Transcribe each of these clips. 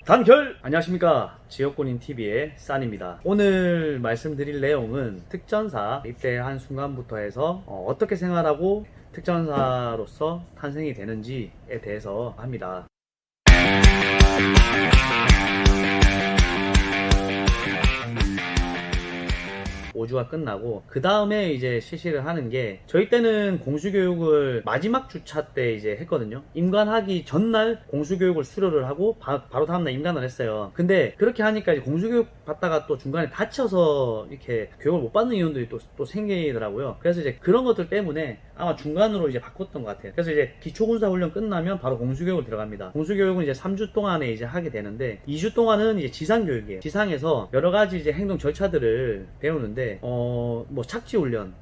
단결! 안녕하십니까, 지역군인TV의 싼입니다. 오늘 말씀드릴 내용은 특전사 입대한 순간부터 해서 어떻게 생활하고 특전사로서 탄생이 되는지에 대해서 합니다. 5주가 끝나고 그 다음에 이제 실시를 하는 게, 저희 때는 공수교육을 마지막 주차 때 이제 했거든요. 임관하기 전날 공수교육을 수료를 하고 바로 다음날 임관을 했어요. 근데 그렇게 하니까 이제 공수교육 받다가 또 중간에 다쳐서 이렇게 교육을 못 받는 인원들이 또 생기더라고요. 그래서 이제 그런 것들 때문에 아마 중간으로 이제 바꿨던 것 같아요. 그래서 이제 기초군사훈련 끝나면 바로 공수교육을 들어갑니다. 공수교육은 이제 3주 동안에 이제 하게 되는데, 2주 동안은 이제 지상교육이에요. 지상에서 여러 가지 이제 행동 절차들을 배우는데, 뭐 착지훈련,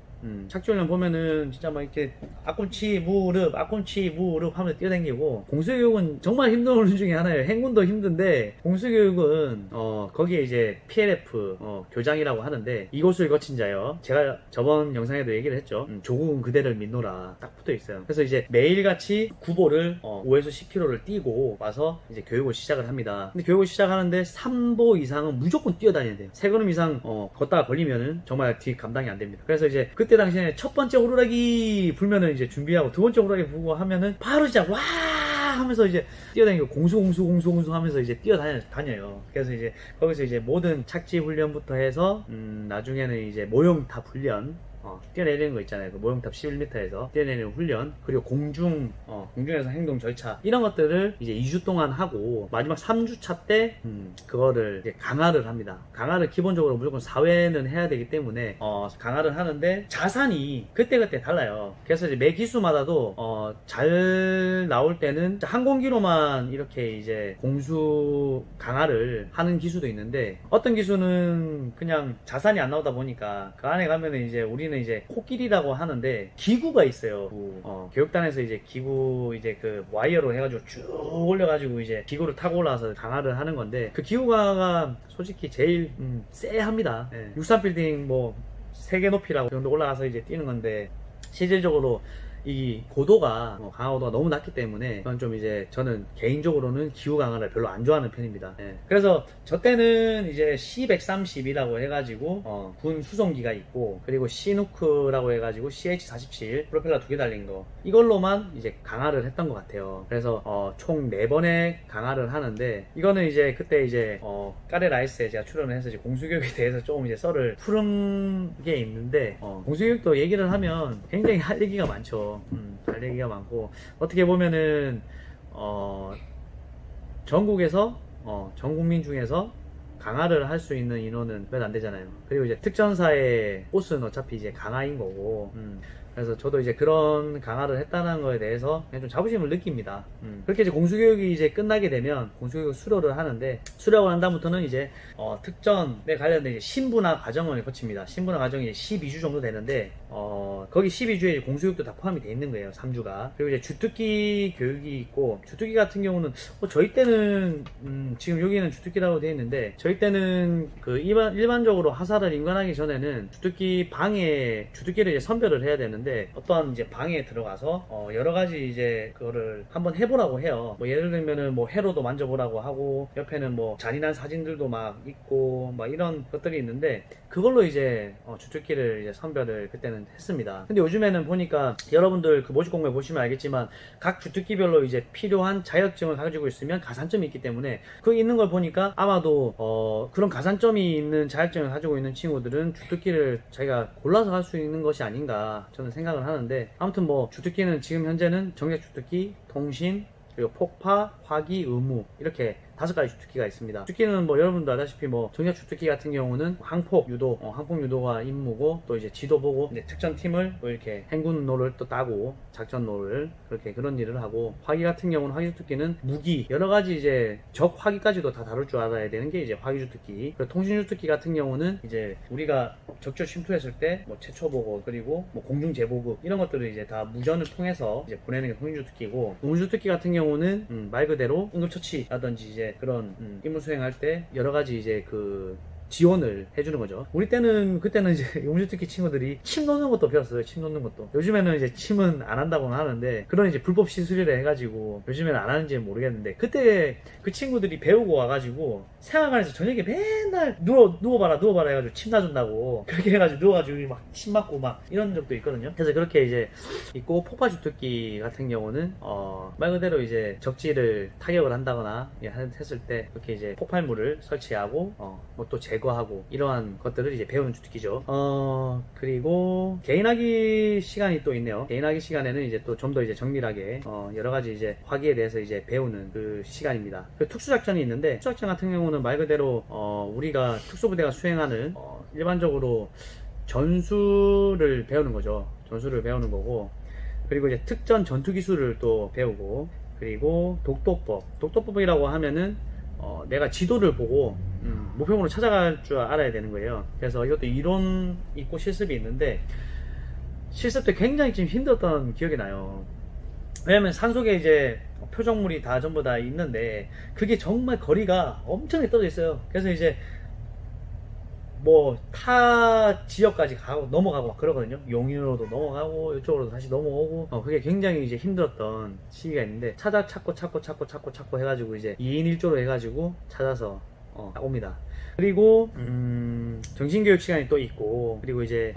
착지훈련 보면은 진짜 막 이렇게 앞꿈치 무릎 하면서 뛰어다니고, 공수교육은 정말 힘든 훈련 중에 하나예요. 행군도 힘든데 공수교육은 거기에 이제 PLF 교장이라고 하는데, 이곳을 거친 자여, 제가 저번 영상에도 얘기를 했죠. 조국은 그대를 믿노라 딱 붙어 있어요. 그래서 이제 매일같이 구보를 5에서 10km를 뛰고 와서 이제 교육을 시작을 합니다. 근데 교육을 시작하는데 3보 이상은 무조건 뛰어다녀야 돼요. 3걸음 이상 걷다가 걸리면은 정말 뒤 감당이 안 됩니다. 그래서 이제 그때 당시에 첫 번째 호루라기 불면은 이제 준비하고, 두 번째 호루라기 불고 하면은 바로 시작 와 하면서 이제 뛰어다니고 공수 하면서 이제 뛰어다녀요. 그래서 이제 거기서 이제 모든 착지 훈련부터 해서 나중에는 이제 모형탑 훈련, 뛰어내리는 거 있잖아요. 그 모형탑 11m에서 뛰어내리는 훈련, 그리고 공중에서 행동 절차, 이런 것들을 이제 2주 동안 하고, 마지막 3주차 때 그거를 이제 강화를 합니다. 강화를 기본적으로 무조건 4회는 해야 되기 때문에 강화를 하는데, 자산이 그때그때 달라요. 그래서 이제 매 기수마다도 잘 나올 때는 항공기로만 이렇게 이제 공수 강화를 하는 기수도 있는데, 어떤 기수는 그냥 자산이 안 나오다 보니까 그 안에 가면은 이제 우리는 이제 코끼리라고 하는데 기구가 있어요. 교육단에서 이제 기구, 이제 그 와이어로 해가지고 쭉 올려가지고 이제 기구를 타고 올라와서 강화를 하는 건데, 그 기구가 솔직히 제일 쎄합니다. 63빌딩 뭐 3개 높이라고 그 정도 올라가서 이제 뛰는 건데, 실질적으로 이 고도가 강화 고도가 너무 낮기 때문에, 그건 좀 이제 저는 개인적으로는 기후 강화를 별로 안 좋아하는 편입니다. 그래서 저 때는 이제 C130이라고 해가지고 군 수송기가 있고, 그리고 C누크라고 해가지고 CH-47 프로펠러 2개 달린 거, 이걸로만 이제 강화를 했던 것 같아요. 그래서 총 4번의 강화를 하는데, 이거는 이제 그때 이제 까레라이스에 제가 출연을 해서 이제 공수교육에 대해서 조금 이제 썰을 푸른 게 있는데, 공수교육도 얘기를 하면 굉장히 할 얘기가 많죠. 할 얘기가 많고, 어떻게 보면은 전국에서 전 국민 중에서 강화를 할 수 있는 인원은 몇 안 되잖아요. 그리고 이제 특전사의 보스는 어차피 이제 강화인 거고, 그래서 저도 이제 그런 강화를 했다는 거에 대해서 그냥 좀 자부심을 느낍니다. 그렇게 이제 공수교육이 이제 끝나게 되면 공수교육 수료를 하는데, 수료하고 난 다음부터는 이제 특전에 관련된 이제 신분화 과정을 거칩니다. 신분화 과정이 12주 정도 되는데, 거기 12주에 공수교육도 다 포함이 돼 있는 거예요. 3주가. 그리고 이제 주특기 교육이 있고, 주특기 같은 경우는 저희 때는 지금 여기는 주특기라고 되어 있는데, 저희 때는 그 일반적으로 하사를 임관하기 전에는 주특기를 이제 선별을 해야 되는데, 어떠한 이제 방에 들어가서 여러 가지 이제 그거를 한번 해보라고 해요. 뭐 예를 들면은 뭐 회로도 만져보라고 하고, 옆에는 뭐 잔인한 사진들도 막 있고 막 이런 것들이 있는데, 그걸로 이제 주특기를 이제 선별을 그때는 했습니다. 근데 요즘에는 보니까 여러분들 그 모집 공고에 보시면 알겠지만, 각 주특기별로 이제 필요한 자격증을 가지고 있으면 가산점이 있기 때문에, 그 있는 걸 보니까 아마도 그런 가산점이 있는 자격증을 가지고 있는 친구들은 주특기를 자기가 골라서 할 수 있는 것이 아닌가 저는 생각을 하는데, 아무튼 뭐 주특기는 지금 현재는 정액 주특기, 통신, 그리고 폭파, 화기, 의무, 이렇게 5가지 주특기가 있습니다. 주특기는 뭐 여러분도 알다시피 뭐 정략 주특기 같은 경우는 항폭 유도가 임무고, 또 이제 지도 보고 이제 특전팀을 또 이렇게 행군로를 또 따고 작전로를 그렇게 그런 일을 하고, 화기 같은 경우는 화기 주특기는 무기 여러 가지 이제 적 화기까지도 다 다룰 줄 알아야 되는 게 이제 화기 주특기. 그리고 통신 주특기 같은 경우는 이제 우리가 적절 침투했을 때 뭐 최초 보고, 그리고 뭐 공중 재보급 이런 것들을 이제 다 무전을 통해서 이제 보내는 게 통신 주특기고, 동시 주특기 같은 경우는 말 그대로 응급처치라든지 이제 그런 임무 수행할 때 여러 가지 이제 그 지원을 해주는 거죠. 우리 때는 그때는 이제 용주특기 친구들이 침 놓는 것도 배웠어요. 침 놓는 것도. 요즘에는 이제 침은 안 한다고는 하는데 그런 이제 불법 시술이라 해가지고 요즘에는 안 하는지는 모르겠는데 그때 그 친구들이 배우고 와가지고 생활관에서 저녁에 맨날 누워봐라 해가지고 침 놔준다고 그렇게 해가지고 누워가지고 막 침 맞고 막 이런 적도 있거든요. 그래서 그렇게 이제 있고 폭파주특기 같은 경우는 말 그대로 이제 적지를 타격을 한다거나 했을 때 이렇게 이제 폭발물을 설치하고 뭐 또 제거하고 이러한 것들을 이제 배우는 주특기죠. 그리고 개인하기 시간이 또 있네요. 개인하기 시간에는 이제 또 좀 더 이제 정밀하게 여러 가지 이제 화기에 대해서 이제 배우는 그 시간입니다. 그 특수작전이 있는데 특수작전 같은 경우는 말 그대로 우리가 특수부대가 수행하는 일반적으로 전술을 배우는 거죠. 전술을 배우는 거고 그리고 이제 특전 전투 기술을 또 배우고 그리고 독도법이라고 하면은 내가 지도를 보고 목표물을 찾아갈 줄 알아야 되는 거예요. 그래서 이것도 이론 있고 실습이 있는데 실습 때 굉장히 좀 힘들었던 기억이 나요. 왜냐면 산속에 이제 표적물이 다 전부 다 있는데 그게 정말 거리가 엄청나게 떨어져 있어요. 그래서 이제 뭐 타 지역까지 가고 넘어가고 막 그러거든요. 용인으로도 넘어가고 이쪽으로도 다시 넘어오고 그게 굉장히 이제 힘들었던 시기가 있는데 찾고 해가지고 이제 2인 1조로 해가지고 찾아서 옵니다. 그리고 정신교육 시간이 또 있고 그리고 이제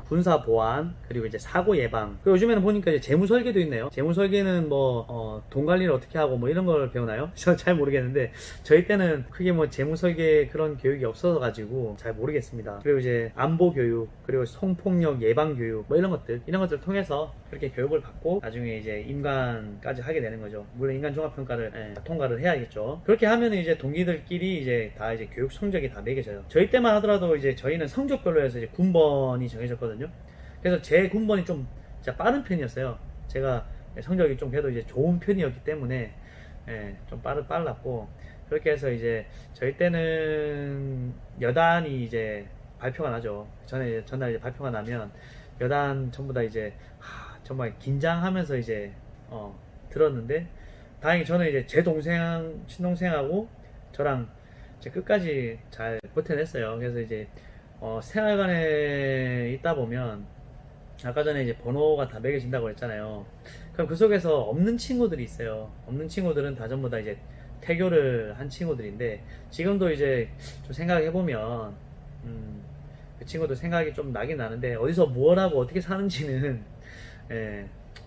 군사 보안 그리고 이제 사고 예방 그리고 요즘에는 보니까 이제 재무 설계도 있네요. 재무 설계는 뭐 돈 관리를 어떻게 하고 뭐 이런 걸 배우나요? 저 잘 모르겠는데 저희 때는 크게 뭐 재무 설계 그런 교육이 없어서 가지고 잘 모르겠습니다. 그리고 이제 안보 교육 그리고 성폭력 예방 교육 뭐 이런 것들을 통해서 그렇게 교육을 받고 나중에 이제 임관까지 하게 되는 거죠. 물론 임관 종합평가를 통과를 해야겠죠. 그렇게 하면 이제 동기들끼리 이제 다 이제 교육 성적이 다 매겨져요. 저희 때만 하더라도 이제 저희는 성적별로 해서 이제 군번이 정해졌거든요. 그래서 제 군번이 좀 진짜 빠른 편이었어요. 제가 성적이 좀 그래도 이제 좋은 편이었기 때문에 좀 빨랐고 그렇게 해서 이제 저희 때는 여단이 이제 발표가 나죠. 전날 이제 발표가 나면 여단 전부 다 이제 정말 긴장하면서 이제 들었는데 다행히 저는 이제 제 친동생하고 저랑 이제 끝까지 잘 버텨냈어요. 그래서 이제 생활관에 있다 보면 아까 전에 이제 번호가 다 매겨진다고 했잖아요. 그럼 그 속에서 없는 친구들이 있어요. 없는 친구들은 다 전부 다 이제 태교를 한 친구들인데 지금도 이제 좀 생각해보면 그 친구들 생각이 좀 나긴 나는데 어디서 뭘 하고 어떻게 사는지는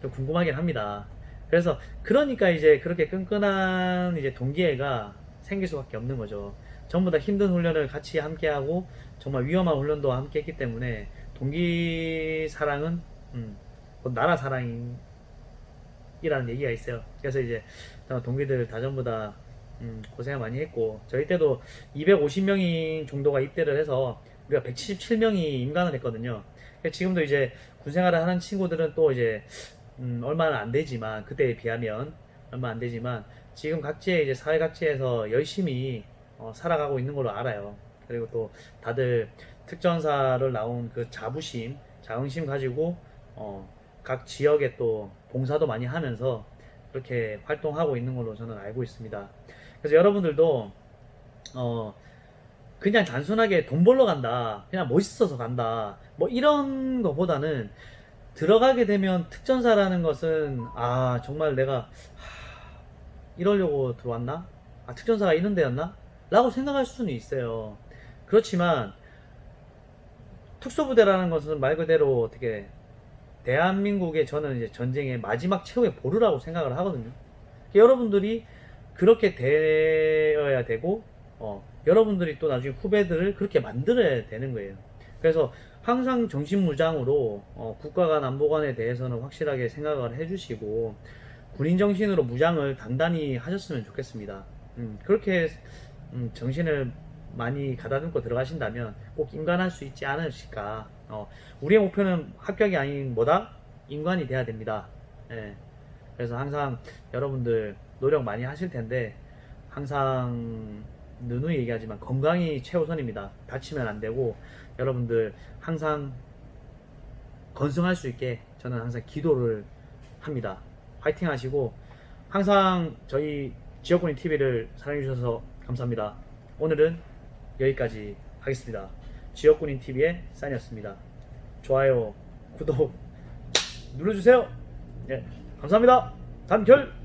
좀 궁금하긴 합니다. 그래서 그러니까 이제 그렇게 끈끈한 이제 동기애가 생길 수밖에 없는 거죠. 전부 다 힘든 훈련을 같이 함께하고 정말 위험한 훈련도 함께 했기 때문에 동기 사랑은 곧 나라 사랑이라는 얘기가 있어요. 그래서 이제 동기들 다 전부 다 고생을 많이 했고 저희 때도 250명이 정도가 입대를 해서 우리가 177명이 임관을 했거든요. 지금도 이제 군생활을 하는 친구들은 또 이제 얼마는 안 되지만 그때에 비하면 얼마 안 되지만 지금 각지에 이제 사회 각지에서 열심히 살아가고 있는 걸로 알아요. 그리고 또 다들 특전사를 나온 그 자긍심 가지고 각 지역에 또 봉사도 많이 하면서 그렇게 활동하고 있는 걸로 저는 알고 있습니다. 그래서 여러분들도 그냥 단순하게 돈 벌러 간다, 그냥 멋있어서 간다, 뭐 이런 거보다는 들어가게 되면 특전사라는 것은 정말 내가 이러려고 들어왔나? 특전사가 이런 데였나? 라고 생각할 수는 있어요. 그렇지만 특수부대라는 것은 말 그대로 어떻게 대한민국의 저는 이제 전쟁의 마지막 최후의 보루라고 생각을 하거든요. 여러분들이 그렇게 되어야 되고 여러분들이 또 나중에 후배들을 그렇게 만들어야 되는 거예요. 그래서 항상 정신무장으로 국가 간 안보관에 대해서는 확실하게 생각을 해주시고 군인 정신으로 무장을 단단히 하셨으면 좋겠습니다. 그렇게 정신을 많이 가다듬고 들어가신다면 꼭 임관할 수 있지 않으실까. 우리의 목표는 합격이 아닌 뭐다? 임관이 돼야 됩니다. 그래서 항상 여러분들 노력 많이 하실 텐데 항상 누누이 얘기하지만 건강이 최우선입니다. 다치면 안 되고 여러분들 항상 건승할 수 있게 저는 항상 기도를 합니다. 화이팅 하시고 항상 저희 지역군인 TV를 사랑해 주셔서 감사합니다. 오늘은 여기까지 하겠습니다. 지역군인 TV의 싼이었습니다. 좋아요, 구독 눌러주세요. 예, 감사합니다. 단결.